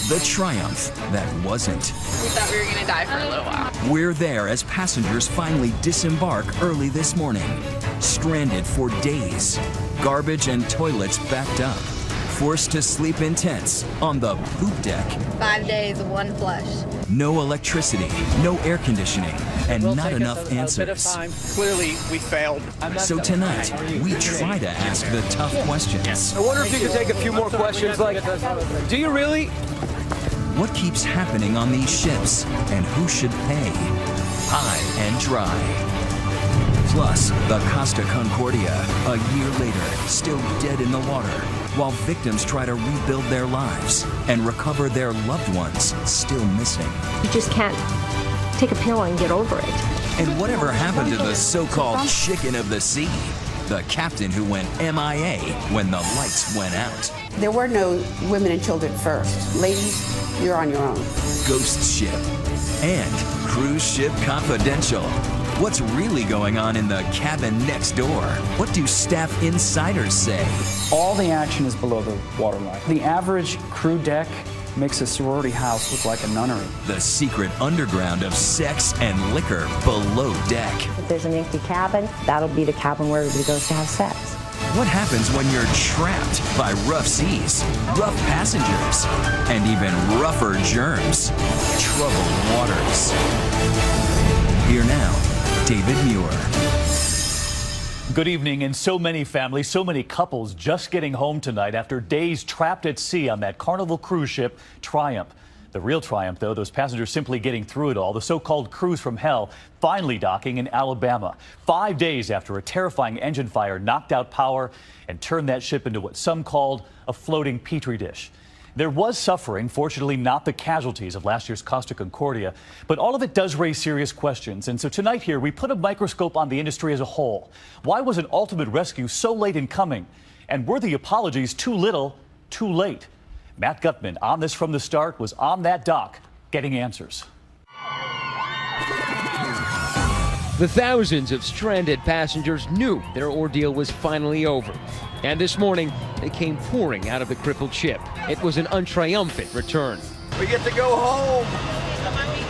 The triumph that wasn't. We thought we were going to die for a little while. We're there as passengers finally disembark early this morning. Stranded for days. Garbage and toilets backed up. Forced to sleep in tents on the poop deck. 5 days of one flush. No electricity, no air conditioning, and not enough answers. Clearly, we failed. So tonight, we try to ask the tough questions. I wonder if you could take a few more questions, like, do you really? What keeps happening on these ships, and who should pay? High and dry. Plus, the Costa Concordia, a year later, still dead in the water, while victims try to rebuild their lives and recover their loved ones still missing. You just can't take a pill and get over it. And whatever happened to the so-called chicken of the sea? The captain who went MIA when the lights went out. There were no women and children first. Ladies, you're on your own. Ghost ship and cruise ship confidential. What's really going on in the cabin next door? What do staff insiders say? All the action is below the waterline. The average crew deck makes a sorority house look like a nunnery. The secret underground of sex and liquor below deck. If there's an empty cabin, that'll be the cabin where everybody goes to have sex. What happens when you're trapped by rough seas, rough passengers, and even rougher germs? Troubled waters. Here now, David Muir. Good evening, and so many families, so many couples just getting home tonight after days trapped at sea on that Carnival cruise ship, Triumph. The real triumph, though, those passengers simply getting through it all. The so-called cruise from hell finally docking in Alabama, 5 days after a terrifying engine fire knocked out power and turned that ship into what some called a floating petri dish. There was suffering, fortunately not the casualties of last year's Costa Concordia, but all of it does raise serious questions. And so tonight here, we put a microscope on the industry as a whole. Why was an ultimate rescue so late in coming? And were the apologies too little, too late? Matt Gutman, on this from the start, was on that dock getting answers. The thousands of stranded passengers knew their ordeal was finally over. And this morning, they came pouring out of the crippled ship. It was an untriumphant return. We get to go home.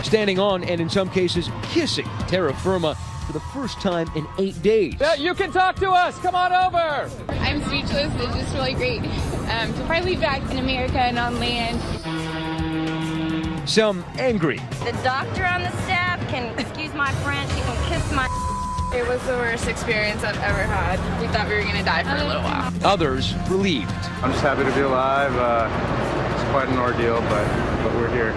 Standing on and in some cases kissing terra firma for the first time in 8 days. Yeah, you can talk to us. Come on over. I'm speechless. It's just really great to finally be back in America and on land. Some angry. The doctor on the staff can, excuse my French, he can kiss my. It was the worst experience I've ever had. We thought we were going to die for a little while. Others relieved. I'm just happy to be alive. It's quite an ordeal, but we're here.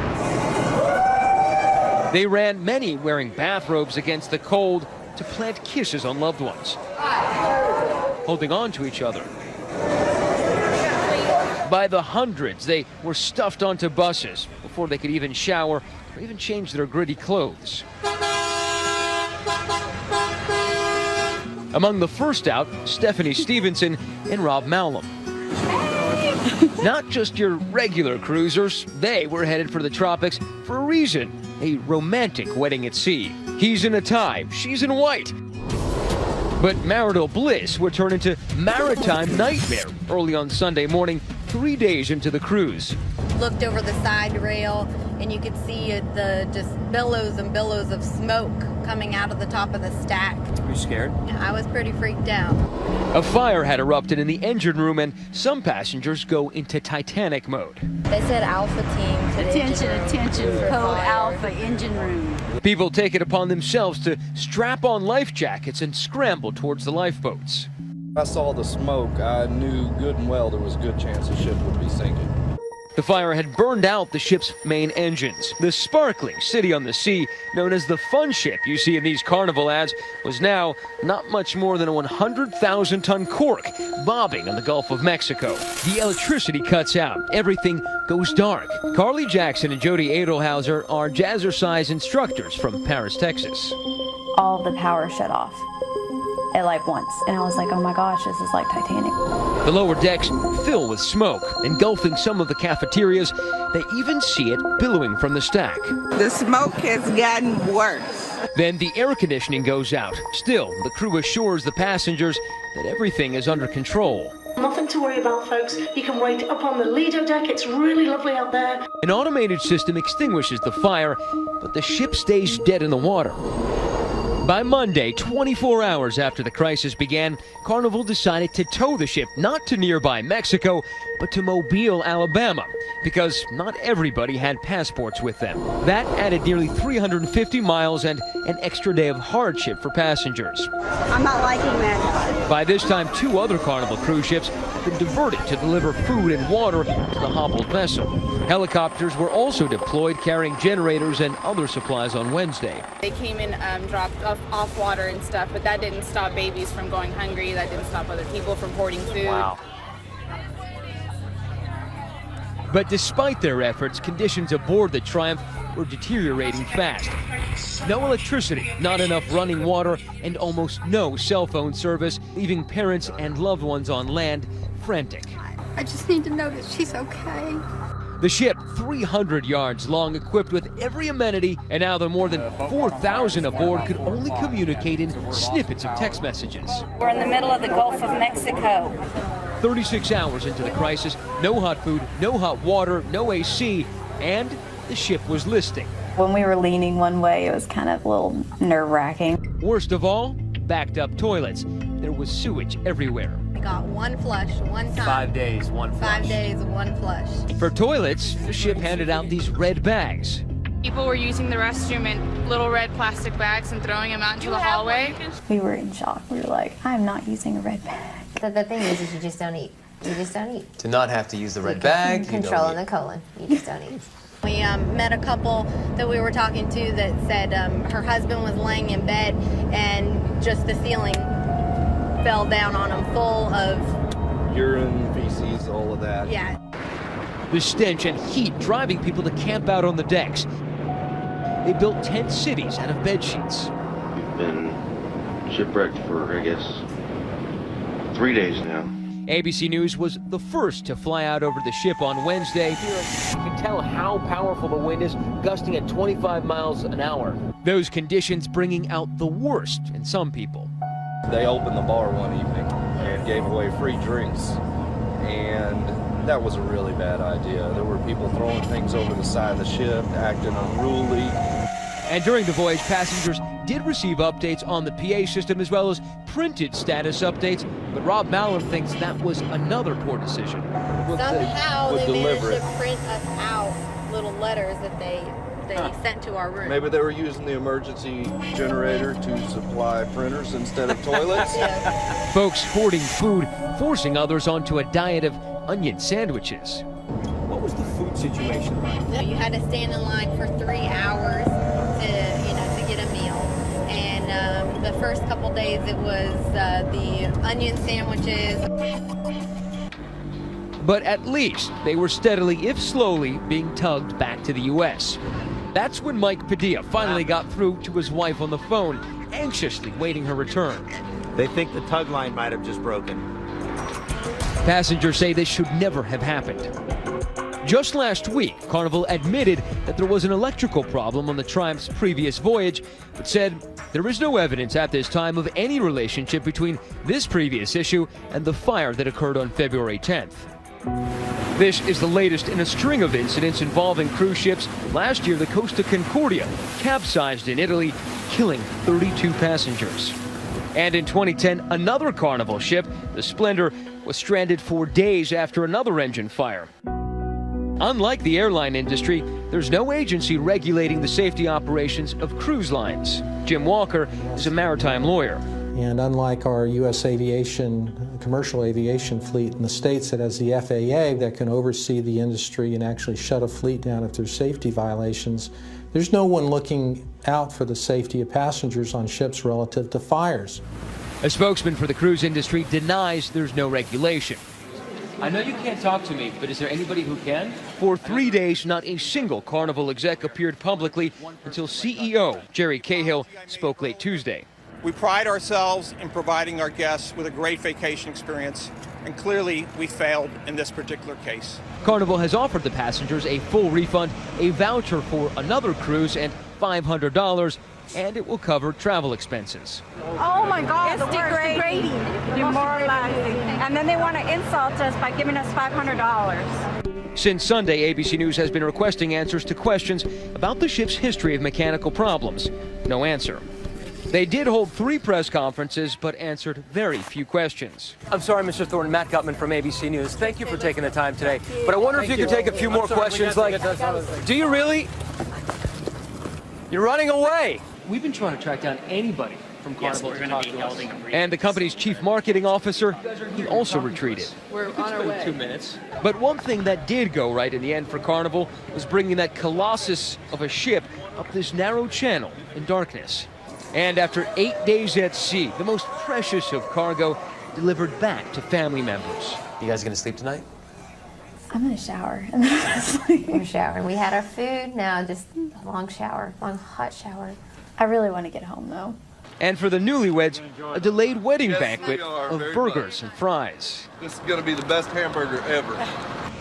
They ran, many wearing bathrobes against the cold, to plant kisses on loved ones, holding on to each other. By the hundreds, they were stuffed onto buses before they could even shower or even change their gritty clothes. Among the first out, Stephanie Stevenson and Rob Malum. Not just your regular cruisers, they were headed for the tropics for a reason, a romantic wedding at sea. He's in a tie, she's in white. But marital bliss would turn into maritime nightmare early on Sunday morning, 3 days into the cruise. Looked over the side rail and you could see the just billows and billows of smoke coming out of the top of the stack. Were you scared? I was pretty freaked out. A fire had erupted in the engine room and some passengers go into Titanic mode. They said Alpha Team to Attention, attention, code Alpha engine room. People take it upon themselves to strap on life jackets and scramble towards the lifeboats. I saw the smoke. I knew good and well there was a good chance the ship would be sinking. The fire had burned out the ship's main engines. The sparkling city on the sea, known as the fun ship you see in these Carnival ads, was now not much more than a 100,000-ton cork bobbing in the Gulf of Mexico. The electricity cuts out. Everything goes dark. Carly Jackson and Jody Adelhauser are jazzercise instructors from Paris, Texas. All of the power shut off at like once. And I was like, oh my gosh, this is like Titanic. The lower decks fill with smoke, engulfing some of the cafeterias. They even see it billowing from the stack. The smoke has gotten worse. Then the air conditioning goes out. Still, the crew assures the passengers that everything is under control. Nothing to worry about, folks. You can wait up on the Lido deck. It's really lovely out there. An automated system extinguishes the fire, but the ship stays dead in the water. By Monday, 24 hours after the crisis began, Carnival decided to tow the ship not to nearby Mexico, but to Mobile, Alabama, because not everybody had passports with them. That added nearly 350 miles and an extra day of hardship for passengers. I'm not liking that. By this time, 2 other Carnival cruise ships had been diverted to deliver food and water to the hobbled vessel. Helicopters were also deployed carrying generators and other supplies on Wednesday. They came and dropped off water and stuff, but that didn't stop babies from going hungry. That didn't stop other people from hoarding food. Wow. But despite their efforts, conditions aboard the Triumph were deteriorating fast. No electricity, not enough running water, and almost no cell phone service, leaving parents and loved ones on land frantic. I just need to know that she's okay. The ship, 300 yards long, equipped with every amenity, and now the more than 4,000 aboard could only communicate in snippets of text messages. We're in the middle of the Gulf of Mexico. 36 hours into the crisis, no hot food, no hot water, no AC, and the ship was listing. When we were leaning one way, it was kind of a little nerve-wracking. Worst of all, backed up toilets. There was sewage everywhere. We got one flush, one time. 5 days, one flush. 5 days, one flush. For toilets, the ship handed out these red bags. People were using the restroom in little red plastic bags and throwing them out into the hallway. We were in shock. We were like, I'm not using a red bag. The thing is you just don't eat. You just don't eat. To not have to use the red bag, Controlling the colon. You just don't eat. We met a couple that we were talking to that said her husband was laying in bed and just the ceiling fell down on him full of urine, feces, all of that. Yeah. The stench and heat driving people to camp out on the decks. They built tent cities out of bed sheets. We've been shipwrecked for, I guess, 3 days now. ABC News was the first to fly out over the ship on Wednesday. You can tell how powerful the wind is, gusting at 25 miles an hour. Those conditions bringing out the worst in some people. They opened the bar one evening and gave away free drinks, and that was a really bad idea. There were people throwing things over the side of the ship, acting unruly. And during the voyage, passengers did receive updates on the PA system as well as printed status updates, but Rob Mallon thinks that was another poor decision. Somehow they managed to print us out little letters that they sent to our room. Maybe they were using the emergency generator to supply printers instead of toilets. Yes. Folks hoarding food, forcing others onto a diet of onion sandwiches. What was the food situation like? You had to stand in line for 3 hours to get a meal. And the first couple days it was the onion sandwiches. But at least they were steadily, if slowly, being tugged back to the U.S. That's when Mike Padilla finally got through to his wife on the phone, anxiously waiting her return. They think the tug line might have just broken. Passengers say this should never have happened. Just last week, Carnival admitted that there was an electrical problem on the Triumph's previous voyage, but said there is no evidence at this time of any relationship between this previous issue and the fire that occurred on February 10th. This is the latest in a string of incidents involving cruise ships. Last year, the Costa Concordia capsized in Italy, killing 32 passengers. And in 2010, another Carnival ship, the Splendor, was stranded for days after another engine fire. Unlike the airline industry, there's no agency regulating the safety operations of cruise lines. Jim Walker is a maritime lawyer. And unlike our U.S. aviation, commercial aviation fleet in the States that has the FAA that can oversee the industry and actually shut a fleet down if there's safety violations, there's no one looking out for the safety of passengers on ships relative to fires. A spokesman for the cruise industry denies there's no regulation. I know you can't talk to me, but is there anybody who can? For 3 days, not a single Carnival exec appeared publicly until CEO Jerry Cahill spoke late Tuesday. We pride ourselves in providing our guests with a great vacation experience, and clearly we failed in this particular case. Carnival has offered the passengers a full refund, a voucher for another cruise, and $500 and it will cover travel expenses. Oh my God, it's degrading, demoralizing. And then they want to insult us by giving us $500. Since Sunday, ABC News has been requesting answers to questions about the ship's history of mechanical problems. No answer. They did hold 3 press conferences, but answered very few questions. I'm sorry, Mr. Thornton. Matt Gutman from ABC News. Thank you for taking the time today. But I wonder if you could take a few more questions, like, do you really? You're running away. We've been trying to track down anybody from Carnival to talk to us. And the company's chief marketing officer, he also retreated. We're on our way. 2 minutes. But one thing that did go right in the end for Carnival was bringing that colossus of a ship up this narrow channel in darkness. And after 8 days at sea, the most precious of cargo delivered back to family members. You guys gonna sleep tonight? I'm gonna shower and then I'm gonna sleep. We're showering. We had our food, now just a long shower, long hot shower. I really want to get home though. And for the newlyweds, a delayed wedding banquet of burgers and fries. This is gonna be the best hamburger ever.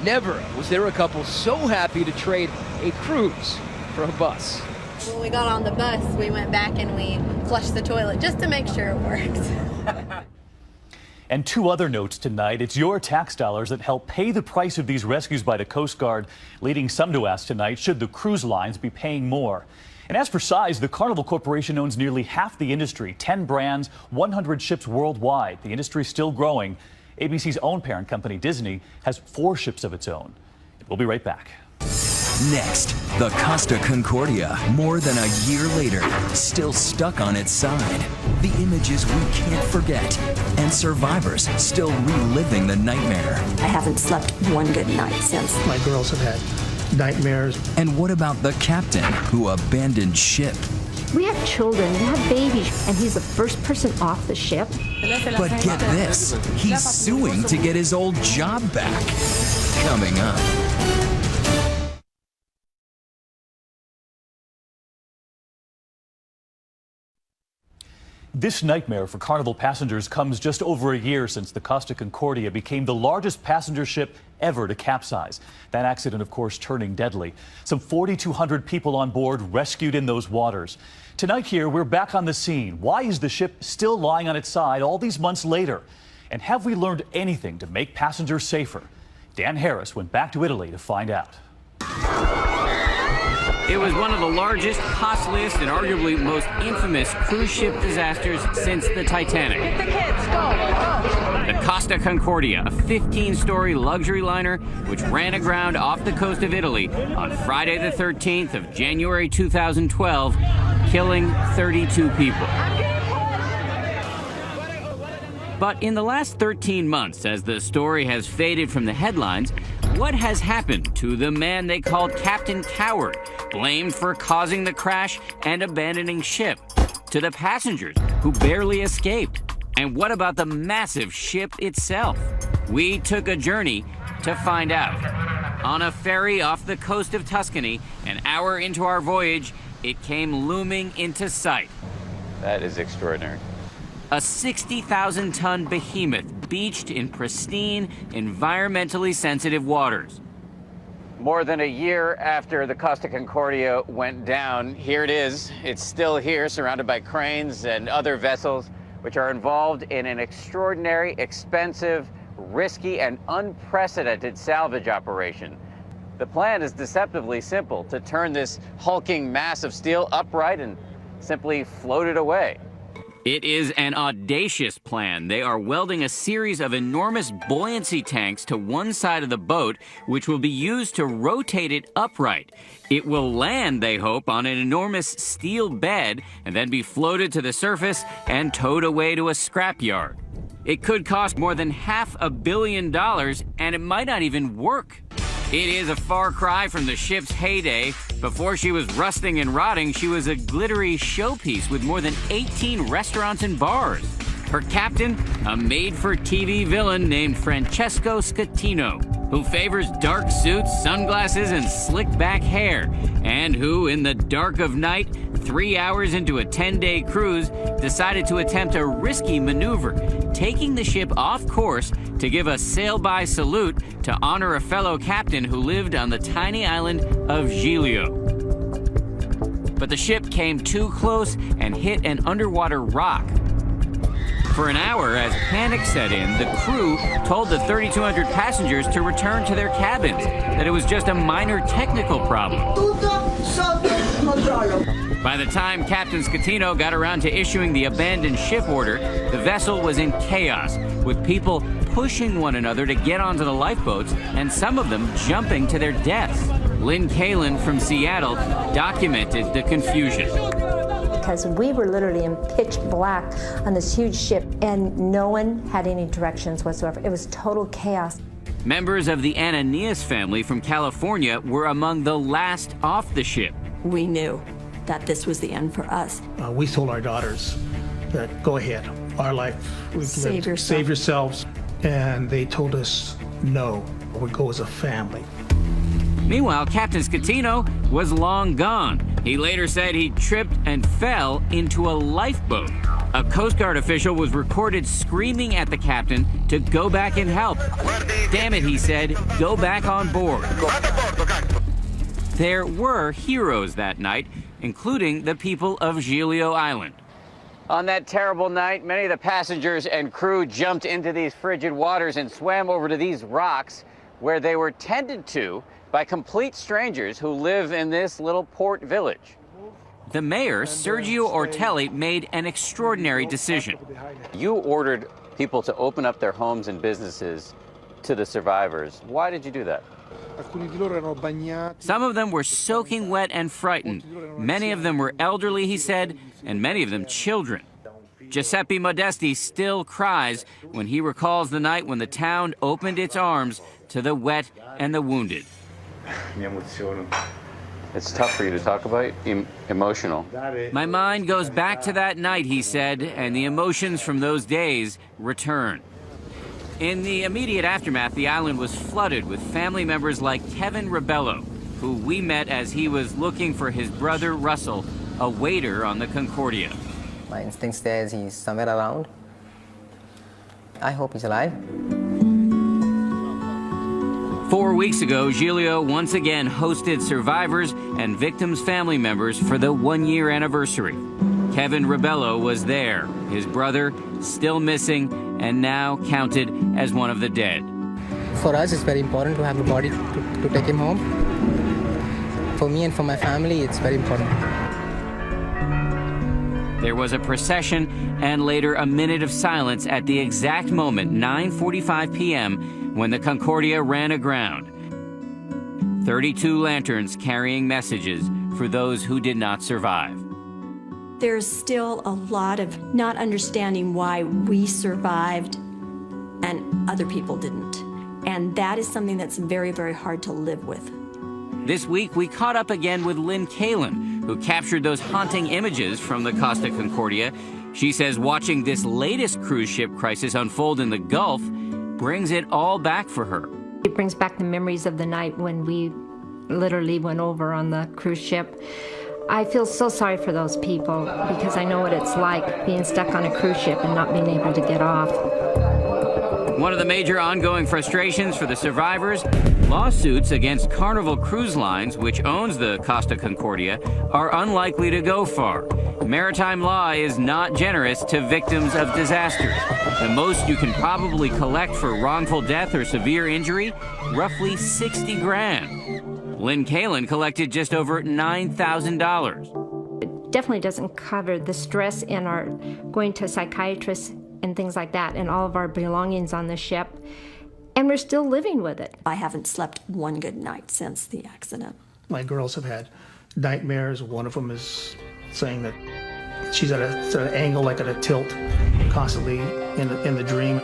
Never was there a couple so happy to trade a cruise for a bus. When we got on the bus, we went back and we flushed the toilet just to make sure it worked. And 2 other notes tonight. It's your tax dollars that help pay the price of these rescues by the Coast Guard, leading some to ask tonight, should the cruise lines be paying more? And as for size, the Carnival Corporation owns nearly half the industry, 10 brands, 100 ships worldwide. The industry is still growing. ABC's own parent company, Disney, has 4 ships of its own. We'll be right back. Next, the Costa Concordia, more than a year later, still stuck on its side. The images we can't forget, and survivors still reliving the nightmare. I haven't slept one good night since. My girls have had nightmares. And what about the captain who abandoned ship? We have children, we have babies, and he's the first person off the ship. But get this, he's suing to get his old job back. Coming up. This nightmare for Carnival passengers comes just over a year since the Costa Concordia became the largest passenger ship ever to capsize. That accident, of course, turning deadly. Some 4,200 people on board rescued in those waters. Tonight here, we're back on the scene. Why is the ship still lying on its side all these months later? And have we learned anything to make passengers safer? Dan Harris went back to Italy to find out. It was one of the largest, costliest, and arguably most infamous cruise ship disasters since the Titanic. Get the kids, go. The Costa Concordia, a 15-story luxury liner which ran aground off the coast of Italy on Friday the 13th of January 2012, killing 32 people. But in the last 13 months, as the story has faded from the headlines, what has happened to the man they called Captain Coward, blamed for causing the crash and abandoning ship? To the passengers who barely escaped? And what about the massive ship itself? We took a journey to find out. On a ferry off the coast of Tuscany, an hour into our voyage, it came looming into sight. That is extraordinary. A 60,000-ton behemoth beached in pristine, environmentally sensitive waters. More than a year after the Costa Concordia went down, here it is. It's still here, surrounded by cranes and other vessels, which are involved in an extraordinary, expensive, risky, and unprecedented salvage operation. The plan is deceptively simple: to turn this hulking mass of steel upright and simply float it away. It is an audacious plan. They are welding a series of enormous buoyancy tanks to one side of the boat, which will be used to rotate it upright. It will land, they hope, on an enormous steel bed and then be floated to the surface and towed away to a scrapyard. It could cost more than $500 million, and it might not even work. It is a far cry from the ship's heyday. Before she was rusting and rotting, she was a glittery showpiece with more than 18 restaurants and bars. Her captain, a made-for-TV villain named Francesco Scatino, who favors dark suits, sunglasses, and slick-back hair, and who, in the dark of night, 3 hours into a 10-day cruise, decided to attempt a risky maneuver, taking the ship off course to give a sail-by salute to honor a fellow captain who lived on the tiny island of Giglio. but the ship came too close and hit an underwater rock. For an hour, as panic set in, the crew told the 3,200 passengers to return to their cabins, that it was just a minor technical problem. By the time Captain Scatino got around to issuing the abandoned ship order, the vessel was in chaos, with people pushing one another to get onto the lifeboats, and some of them jumping to their deaths. Lynn Kalin from Seattle documented the confusion. Because we were literally in pitch black on this huge ship, and no one had any directions whatsoever. It was total chaos. Members of the Ananias family from California were among the last off the ship. We knew that this was the end for us. We told our daughters that go ahead, our life, we've Save lived, save yourselves. And they told us no, we go as a family. Meanwhile, Captain Scatino was long gone. He later said he tripped and fell into a lifeboat. A Coast Guard official was recorded screaming at the captain to go back and help. Damn it, he said, go back on board. There were heroes that night, including the people of Giglio Island. On that terrible night, many of the passengers and crew jumped into these frigid waters and swam over to these rocks, where they were tended to by complete strangers who live in this little port village. The mayor, Sergio Ortelli, made an extraordinary decision. You ordered people to open up their homes and businesses to the survivors. Why did you do that? Some of them were soaking wet and frightened. Many of them were elderly, he said, and many of them children. Giuseppe Modesti still cries when he recalls the night when the town opened its arms to the wet and the wounded. It's tough for you to talk about, emotional. My mind goes back to that night, he said, and the emotions from those days return. In the immediate aftermath, the island was flooded with family members like Kevin Rebello, who we met as he was looking for his brother Russell, a waiter on the Concordia. My instinct says he's somewhere around. I hope he's alive. 4 weeks ago, Giglio once again hosted survivors and victims' family members for the one-year anniversary. Kevin Rebello was there, his brother still missing and now counted as one of the dead. For us, it's very important to have a body to take him home. For me and for my family, it's very important. There was a procession and later a minute of silence at the exact moment, 9:45 p.m., when the Concordia ran aground. 32 lanterns carrying messages for those who did not survive. There's still a lot of not understanding why we survived and other people didn't. And that is something that's very, very hard to live with. This week, we caught up again with Lynn Kalin, who captured those haunting images from the Costa Concordia. She says watching this latest cruise ship crisis unfold in the Gulf brings it all back for her. It brings back the memories of the night when we literally went over on the cruise ship. I feel so sorry for those people because I know what it's like being stuck on a cruise ship and not being able to get off. One of the major ongoing frustrations for the survivors, lawsuits against Carnival Cruise Lines, which owns the Costa Concordia, are unlikely to go far. Maritime law is not generous to victims of disasters. The most you can probably collect for wrongful death or severe injury, roughly 60 grand. Lynn Kalin collected just over $9,000. It definitely doesn't cover the stress in our going to psychiatrists and things like that, and all of our belongings on the ship, and we're still living with it. I haven't slept one good night since the accident. My girls have had nightmares. One of them is saying that she's at an angle, like at a tilt, constantly in the dream.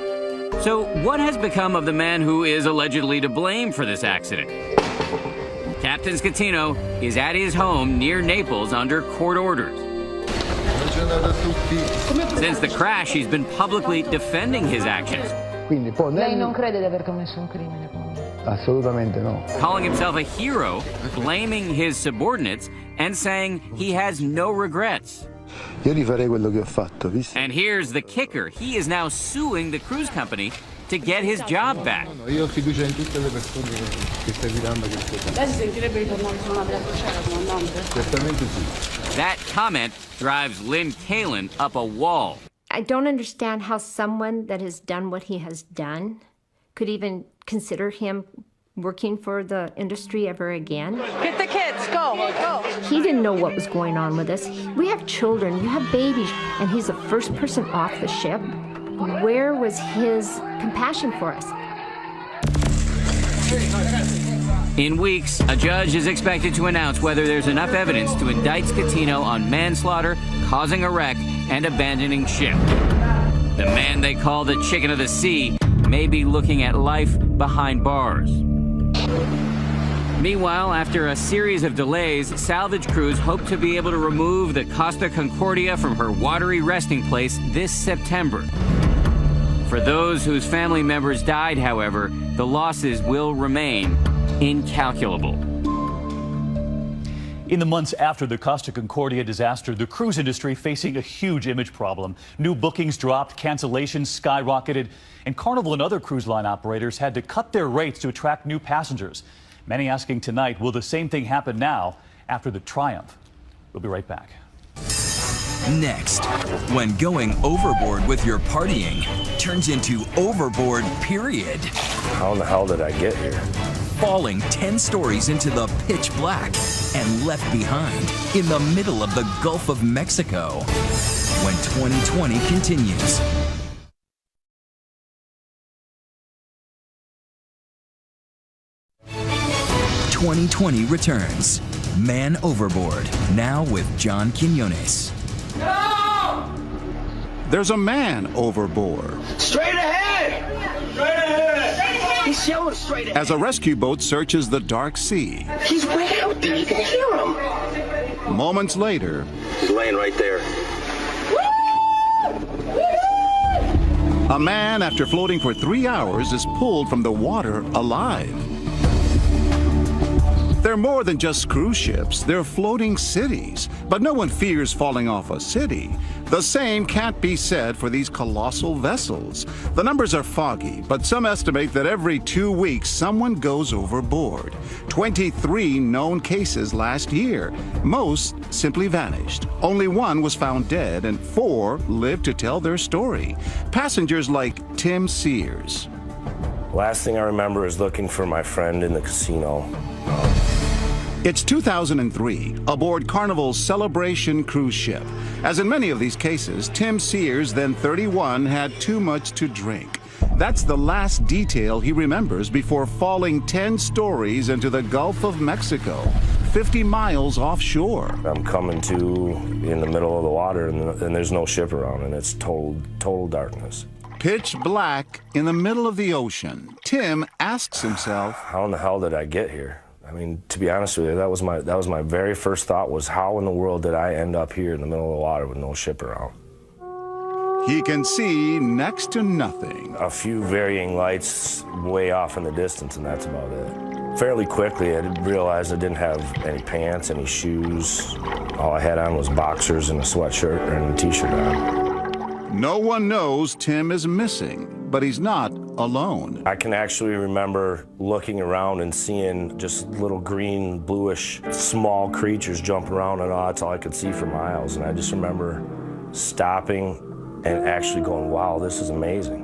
So what has become of the man who is allegedly to blame for this accident? Captain Scatino is at his home near Naples under court orders. Since the crash, he's been publicly defending his actions. Lei non crede di aver commesso un crimine? Assolutamente no. Calling himself a hero, blaming his subordinates, and saying he has no regrets. Io rifarei quello che ho fatto, visto? And here's the kicker. He is now suing the cruise company to get his job back. That comment drives Lynn Kalin up a wall. I don't understand how someone that has done what he has done could even consider him working for the industry ever again. Get the kids, go, go. He didn't know what was going on with us. We have children, you have babies, and he's the first person off the ship. Where was his compassion for us? In weeks, a judge is expected to announce whether there's enough evidence to indict Scatino on manslaughter, causing a wreck, and abandoning ship. The man they call the Chicken of the Sea may be looking at life behind bars. Meanwhile, after a series of delays, salvage crews hope to be able to remove the Costa Concordia from her watery resting place this September. For those whose family members died, however, the losses will remain incalculable. In the months after the Costa Concordia disaster, the cruise industry facing a huge image problem. New bookings dropped, cancellations skyrocketed, and Carnival and other cruise line operators had to cut their rates to attract new passengers. Many asking tonight, will the same thing happen now after the Triumph? We'll be right back. Next, when going overboard with your partying turns into overboard, period. How in the hell did I get here? Falling 10 stories into the pitch black and left behind in the middle of the Gulf of Mexico. When 2020 continues. "2020 returns. Man Overboard, now with John Quinones. There's a man overboard. Straight ahead! Straight ahead! He's yelling straight ahead. As a rescue boat searches the dark sea. He's way out there. You can hear him. Moments later, he's laying right there. A man, after floating for 3 hours, is pulled from the water alive. They're more than just cruise ships, they're floating cities. But no one fears falling off a city. The same can't be said for these colossal vessels. The numbers are foggy, but some estimate that every 2 weeks someone goes overboard. 23 known cases last year. Most simply vanished. Only one was found dead, and 4 lived to tell their story. Passengers like Tim Sears. Last thing I remember is looking for my friend in the casino. It's 2003, aboard Carnival's Celebration cruise ship. As in many of these cases, Tim Sears, then 31, had too much to drink. That's the last detail he remembers before falling 10 stories into the Gulf of Mexico, 50 miles offshore. I'm coming to in the middle of the water, and there's no ship around, and it's total darkness. Pitch black in the middle of the ocean. Tim asks himself, how in the hell did I get here? I mean, to be honest with you, that was my very first thought, was how in the world did I end up here in the middle of the water with no ship around? He can see next to nothing. A few varying lights way off in the distance, and that's about it. Fairly quickly, I realized I didn't have any pants, any shoes. All I had on was boxers and a sweatshirt and a t-shirt on. No one knows Tim is missing, but he's not alone. I can actually remember looking around and seeing just little green, bluish, small creatures jump around, and that's all I could see for miles. And I just remember stopping and actually going, wow, this is amazing.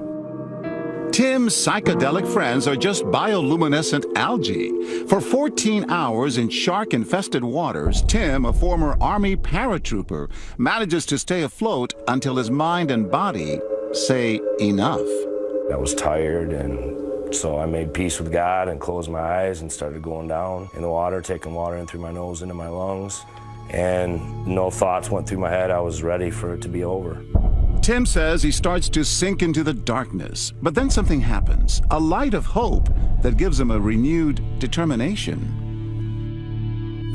Tim's psychedelic friends are just bioluminescent algae. For 14 hours in shark-infested waters, Tim, a former Army paratrooper, manages to stay afloat until his mind and body say enough. I was tired, and so I made peace with God and closed my eyes and started going down in the water, taking water in through my nose into my lungs, and no thoughts went through my head. I was ready for it to be over. Tim says he starts to sink into the darkness, but then something happens, a light of hope that gives him a renewed determination.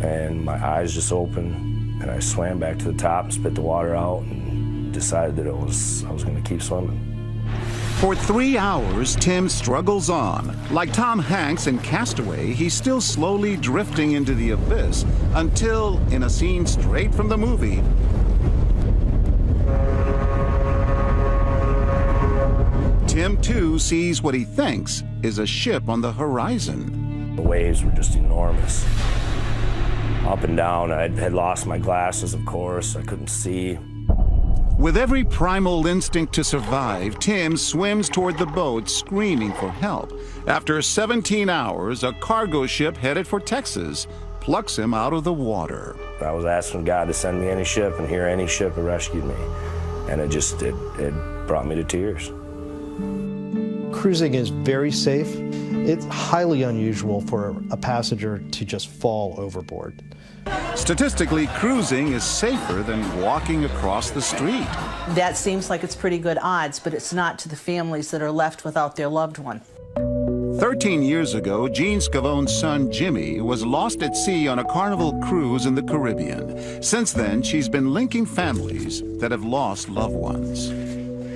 And my eyes just opened, and I swam back to the top and spit the water out and decided that I was going to keep swimming. For 3 hours, Tim struggles on. Like Tom Hanks in Castaway, he's still slowly drifting into the abyss until, in a scene straight from the movie, Tim, too, sees what he thinks is a ship on the horizon. The waves were just enormous. Up and down. I had lost my glasses, of course. I couldn't see. With every primal instinct to survive, Tim swims toward the boat, screaming for help. After 17 hours, a cargo ship headed for Texas plucks him out of the water. I was asking God to send me any ship, and here any ship had rescued me. And it brought me to tears. Cruising is very safe. It's highly unusual for a passenger to just fall overboard. Statistically, cruising is safer than walking across the street. That seems like it's pretty good odds, but it's not to the families that are left without their loved one. 13 years ago, Jean Scavone's son, Jimmy, was lost at sea on a Carnival cruise in the Caribbean. Since then, she's been linking families that have lost loved ones.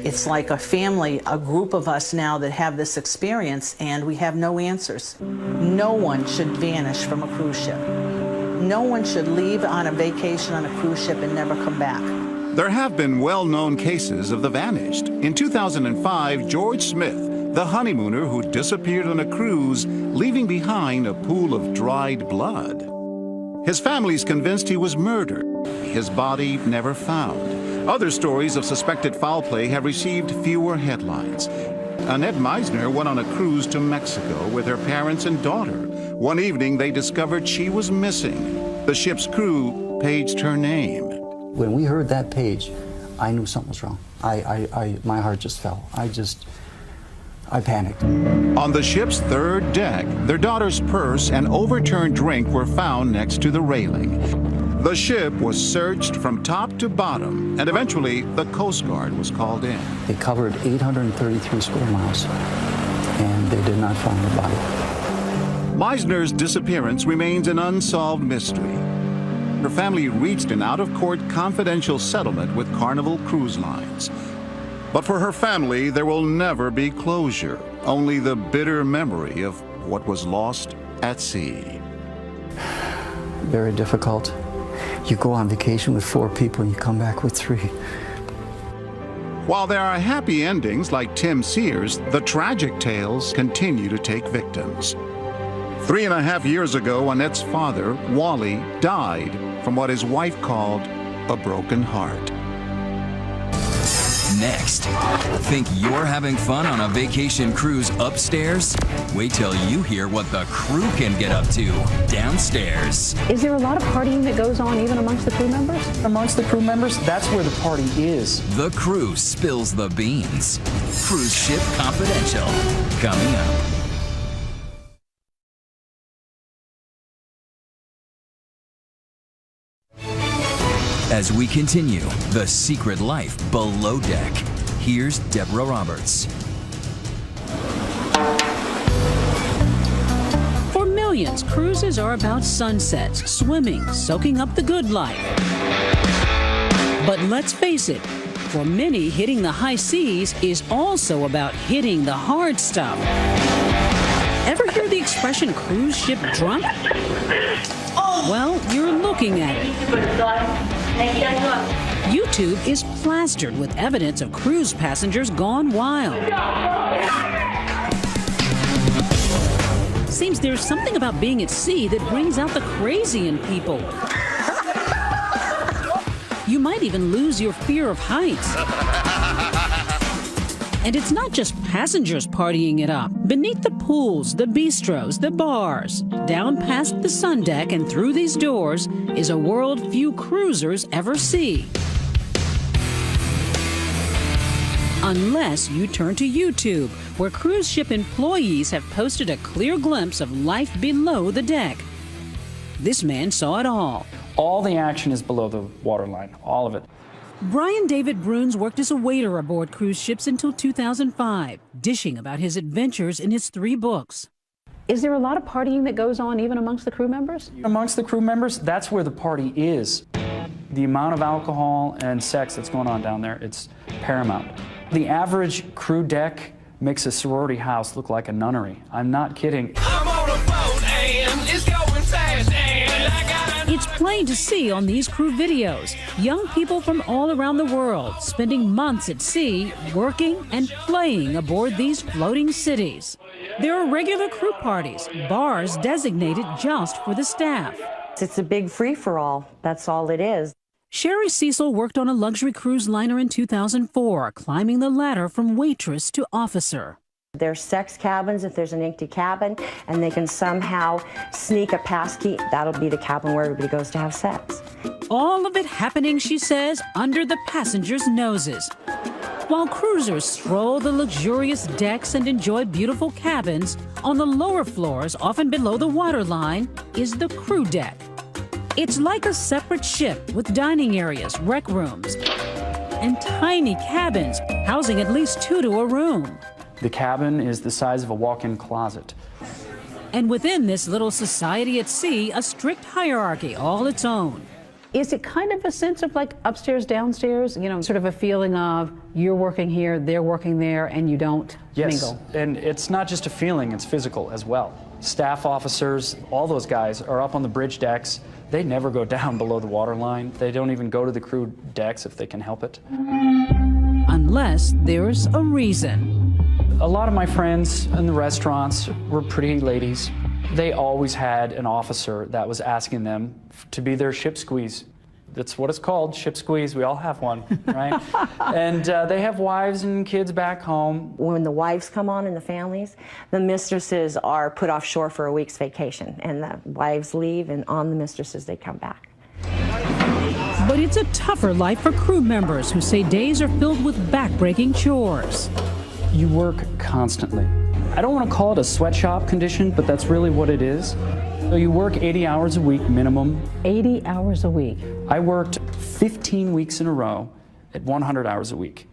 It's like a family, a group of us now that have this experience, and we have no answers. No one should vanish from a cruise ship. No one should leave on a vacation on a cruise ship and never come back. There have been well-known cases of the vanished. In 2005, George Smith, the honeymooner who disappeared on a cruise, leaving behind a pool of dried blood. His family's convinced he was murdered. His body never found. Other stories of suspected foul play have received fewer headlines. Annette Meisner went on a cruise to Mexico with her parents and daughter. One evening, they discovered she was missing. The ship's crew paged her name. When we heard that page, I knew something was wrong. My heart just fell. I panicked. On the ship's third deck, their daughter's purse and overturned drink were found next to the railing. The ship was searched from top to bottom, and eventually the Coast Guard was called in. They covered 833 square miles, and they did not find the body. Meisner's disappearance remains an unsolved mystery. Her family reached an out-of-court confidential settlement with Carnival Cruise Lines. But for her family, there will never be closure, only the bitter memory of what was lost at sea. Very difficult. You go on vacation with 4 people and you come back with 3. While there are happy endings like Tim Sears, the tragic tales continue to take victims. 3.5 years ago, Annette's father, Wally, died from what his wife called a broken heart. Next, think you're having fun on a vacation cruise upstairs? Wait till you hear what the crew can get up to downstairs. Is there a lot of partying that goes on even amongst the crew members? Amongst the crew members, that's where the party is. The crew spills the beans. Cruise Ship Confidential, coming up. As we continue, the secret life below deck. Here's Deborah Roberts. For millions, cruises are about sunsets, swimming, soaking up the good life. But let's face it, for many, hitting the high seas is also about hitting the hard stuff. Ever hear the expression cruise ship drunk? Well, you're looking at it. YouTube is plastered with evidence of cruise passengers gone wild. Seems there's something about being at sea that brings out the crazy in people. You might even lose your fear of heights. And it's not just passengers partying it up. Beneath the pools, the bistros, the bars, down past the sun deck and through these doors is a world few cruisers ever see. Unless you turn to YouTube, where cruise ship employees have posted a clear glimpse of life below the deck. This man saw it all. All the action is below the waterline, all of it. Brian David Bruns worked as a waiter aboard cruise ships until 2005, dishing about his adventures in his 3 books. Is there a lot of partying that goes on even amongst the crew members? Amongst the crew members, that's where the party is. The amount of alcohol and sex that's going on down there, it's paramount. The average crew deck makes a sorority house look like a nunnery. I'm not kidding. I'm on a boat and it's going fast and I got It's plain to see on these crew videos. Young people from all around the world spending months at sea, working and playing aboard these floating cities. There are regular crew parties, bars designated just for the staff. It's a big free-for-all. That's all it is. Sherry Cecil worked on a luxury cruise liner in 2004, climbing the ladder from waitress to officer. There's sex cabins if there's an empty cabin, and they can somehow sneak a passkey. That'll be the cabin where everybody goes to have sex. All of it happening, she says, under the passengers' noses. While cruisers stroll the luxurious decks and enjoy beautiful cabins, on the lower floors, often below the waterline, is the crew deck. It's like a separate ship with dining areas, rec rooms, and tiny cabins housing at least 2 to a room. The cabin is the size of a walk-in closet. And within this little society at sea, a strict hierarchy all its own. Is it kind of a sense of like upstairs, downstairs, you know, sort of a feeling of you're working here, they're working there, and you don't mingle? Yes, and it's not just a feeling, it's physical as well. Staff officers, all those guys are up on the bridge decks. They never go down below the waterline. They don't even go to the crew decks if they can help it. Unless there's a reason. A lot of my friends in the restaurants were pretty ladies. They always had an officer that was asking them to be their ship squeeze. That's what it's called, ship squeeze. We all have one, right? And they have wives and kids back home. When the wives come on in the families, the mistresses are put offshore for a week's vacation, and the wives leave, and on the mistresses they come back. But it's a tougher life for crew members who say days are filled with back-breaking chores. You work constantly. I don't want to call it a sweatshop condition, but that's really what it is. So you work 80 hours a week minimum. 80 hours a week? I worked 15 weeks in a row at 100 hours a week.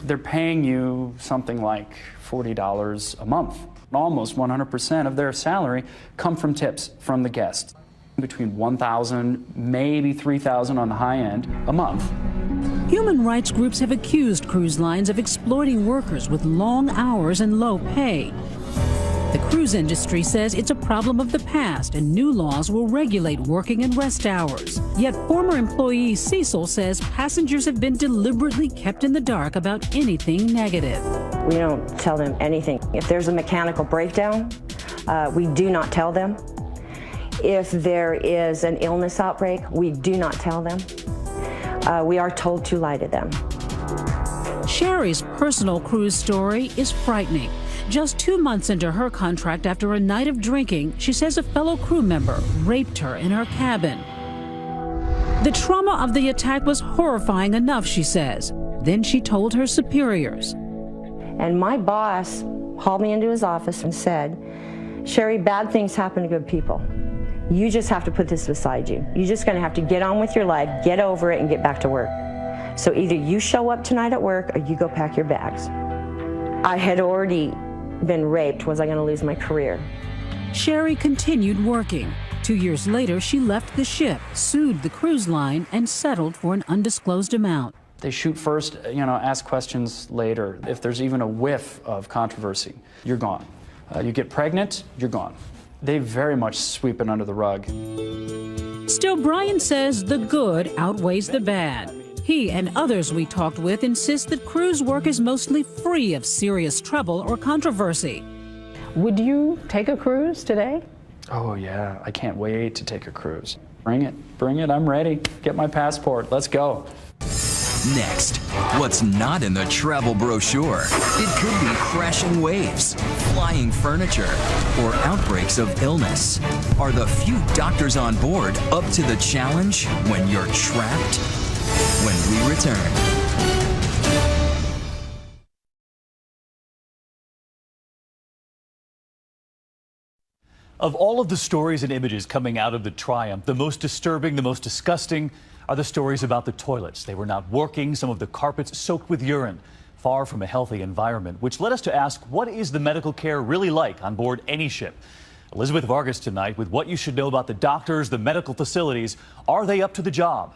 They're paying you something like $40 a month. Almost 100% of their salary come from tips from the guests. Between $1,000, maybe $3,000 on the high end a month. Human rights groups have accused cruise lines of exploiting workers with long hours and low pay. The cruise industry says it's a problem of the past and new laws will regulate working and rest hours. Yet former employee Cecil says passengers have been deliberately kept in the dark about anything negative. We don't tell them anything. If there's a mechanical breakdown, we do not tell them. If there is an illness outbreak, we do not tell them. We are told to lie to them. Sherry's personal cruise story is frightening. Just 2 months into her contract after a night of drinking, she says a fellow crew member raped her in her cabin. The trauma of the attack was horrifying enough, she says. Then she told her superiors. And my boss hauled me into his office and said, "Sherry, bad things happen to good people. You just have to put this beside you. You're just going to have to get on with your life, get over it, and get back to work. So either you show up tonight at work or you go pack your bags." I had already been raped. Was I going to lose my career? Sherry continued working. 2 years later, she left the ship, sued the cruise line, and settled for an undisclosed amount. They shoot first, ask questions later. If there's even a whiff of controversy, you're gone. You get pregnant, you're gone. They very much sweep it under the rug. Still, Brian says the good outweighs the bad. He and others we talked with insist that cruise work is mostly free of serious trouble or controversy. Would you take a cruise today? Oh yeah, I can't wait to take a cruise. Bring it, I'm ready. Get my passport, let's go. Next, what's not in the travel brochure? It could be crashing waves, flying furniture, or outbreaks of illness. Are the few doctors on board up to the challenge when you're trapped? When we return. Of all of the stories and images coming out of the Triumph, the most disturbing, the most disgusting are the stories about the toilets. They were not working, some of the carpets soaked with urine, far from a healthy environment, which led us to ask, what is the medical care really like on board any ship? Elizabeth Vargas tonight with what you should know about the doctors, the medical facilities. Are they up to the job?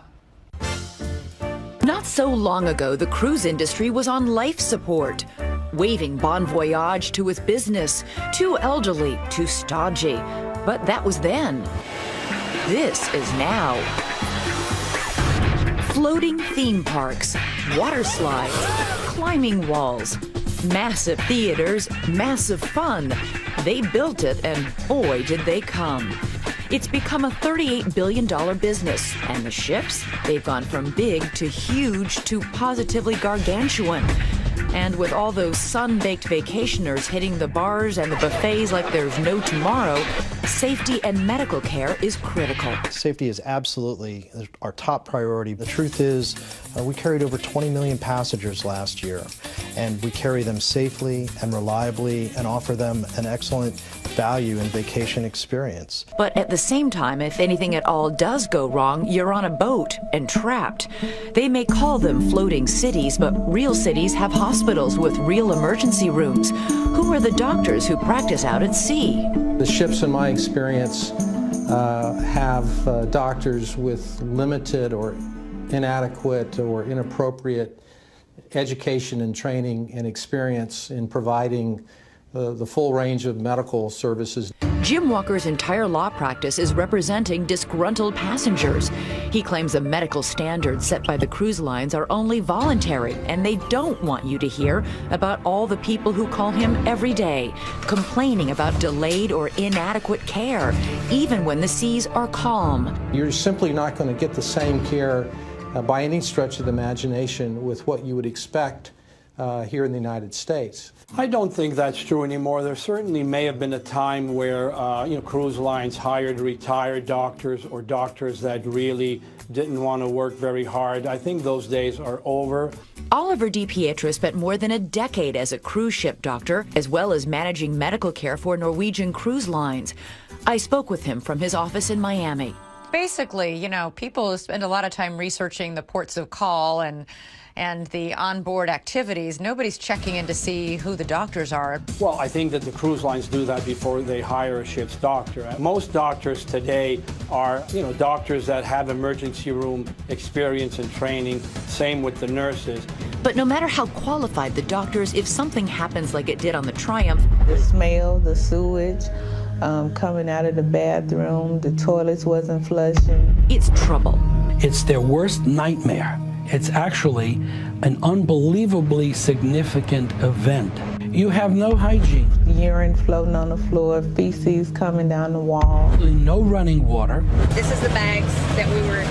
Not so long ago, the cruise industry was on life support, waving bon voyage to its business, too elderly, too stodgy. But that was then. this is now. Floating theme parks, water slides, climbing walls, massive theaters, massive fun. They built it, and boy, did they come. It's become a $38 billion business, and the ships, they've gone from big to huge to positively gargantuan. And with all those sun-baked vacationers hitting the bars and the buffets like there's no tomorrow, safety and medical care is critical. Safety is absolutely our top priority. The truth is, we carried over 20 million passengers last year, and we carry them safely and reliably and offer them an excellent value and vacation experience. But at the same time, if anything at all does go wrong, you're on a boat and trapped. They may call them floating cities, but real cities have hospitals with real emergency rooms. Who are the doctors who practice out at sea? The ships, in my experience, have doctors with limited or inadequate or inappropriate education and training and experience in providing the full range of medical services. Jim Walker's entire law practice is representing disgruntled passengers. He claims the medical standards set by the cruise lines are only voluntary, and they don't want you to hear about all the people who call him every day, complaining about delayed or inadequate care, even when the seas are calm. You're simply not going to get the same care by any stretch of the imagination with what you would expect here in the United States. I don't think that's true anymore. There certainly may have been a time where cruise lines hired retired doctors or doctors that really didn't want to work very hard. I think those days are over. Oliver DiPietro spent more than a decade as a cruise ship doctor, as well as managing medical care for Norwegian Cruise Lines. I spoke with him from his office in Miami. Basically, you know, people spend a lot of time researching the ports of call and the onboard activities. Nobody's checking in to see who the doctors are. Well, I think that the cruise lines do that before they hire a ship's doctor. Most doctors today are, doctors that have emergency room experience and training. Same with the nurses. But no matter how qualified the doctors, if something happens like it did on the Triumph, the smell, the sewage, coming out of the bathroom, the toilets wasn't flushing. It's trouble. It's their worst nightmare. It's actually an unbelievably significant event. You have no hygiene. Urine floating on the floor, feces coming down the wall. No running water. This is the bags that we were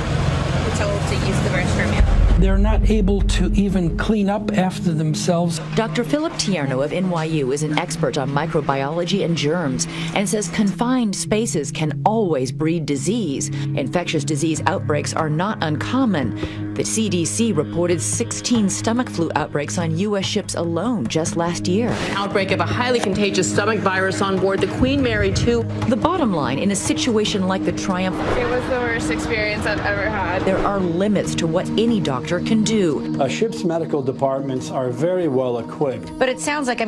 told to use the restroom in. They're not able to even clean up after themselves. Dr. Philip Tierno of NYU is an expert on microbiology and germs and says confined spaces can always breed disease. Infectious disease outbreaks are not uncommon. The CDC reported 16 stomach flu outbreaks on U.S. ships alone just last year. An outbreak of a highly contagious stomach virus on board the Queen Mary 2. The bottom line, in a situation like the Triumph, it was the worst experience I've ever had. There are limits to what any doctor can do. Ship's medical departments are very well equipped. But it sounds like,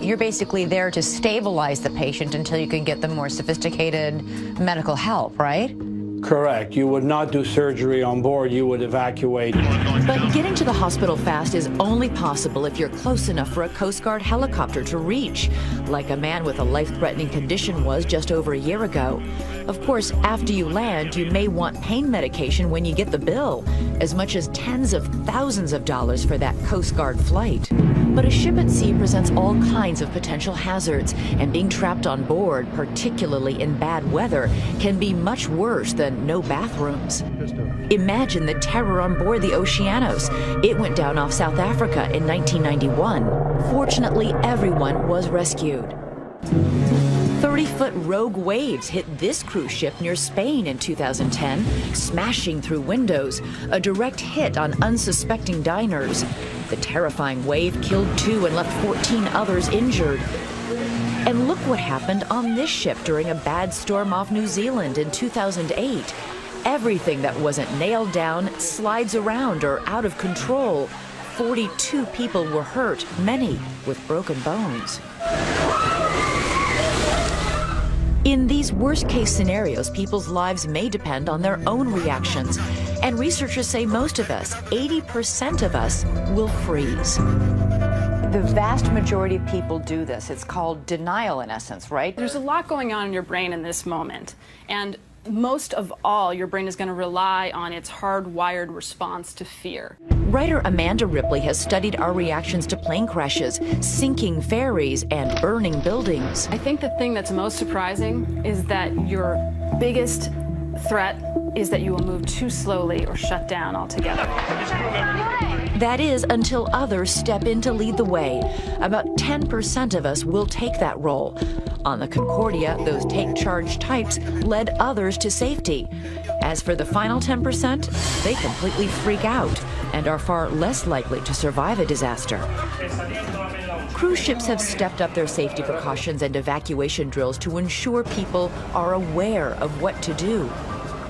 you're basically there to stabilize the patient until you can get the more sophisticated medical help, right? Correct. You would not do surgery on board. You would evacuate. But getting to the hospital fast is only possible if you're close enough for a Coast Guard helicopter to reach, like a man with a life-threatening condition was just over a year ago. Of course, after you land, you may want pain medication when you get the bill, as much as tens of thousands of dollars for that Coast Guard flight. But a ship at sea presents all kinds of potential hazards, and being trapped on board, particularly in bad weather, can be much worse than no bathrooms. Imagine the terror on board the Oceanos. It went down off South Africa in 1991. Fortunately, everyone was rescued. 30-foot rogue waves hit this cruise ship near Spain in 2010, smashing through windows, a direct hit on unsuspecting diners. The terrifying wave killed 2 and left 14 others injured. And look what happened on this ship during a bad storm off New Zealand in 2008. Everything that wasn't nailed down slides around or out of control. 42 people were hurt, many with broken bones. In these worst-case scenarios, people's lives may depend on their own reactions. And researchers say most of us, 80% of us, will freeze. The vast majority of people do this. It's called denial in essence, right? There's a lot going on in your brain in this moment. And most of all, your brain is going to rely on its hardwired response to fear. Writer Amanda Ripley has studied our reactions to plane crashes, sinking ferries, and burning buildings. I think the thing that's most surprising is that your biggest threat is that you will move too slowly or shut down altogether. That is, until others step in to lead the way. About 10% of us will take that role. On the Concordia, those take-charge types led others to safety. As for the final 10%, they completely freak out and are far less likely to survive a disaster. Cruise ships have stepped up their safety precautions and evacuation drills to ensure people are aware of what to do.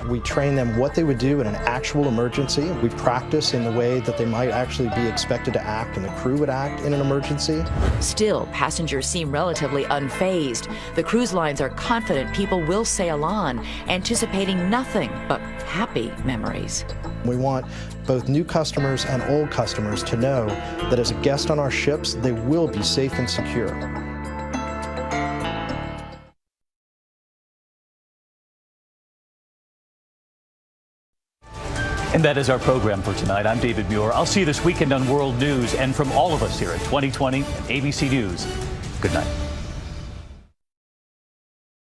We train them what they would do in an actual emergency. We practice in the way that they might actually be expected to act and the crew would act in an emergency. Still, passengers seem relatively unfazed. The cruise lines are confident people will sail on, anticipating nothing but happy memories. We want both new customers and old customers to know that as a guest on our ships, they will be safe and secure. And that is our program for tonight. I'm David Muir. I'll see you this weekend on World News. And from all of us here at 2020 and ABC News, good night.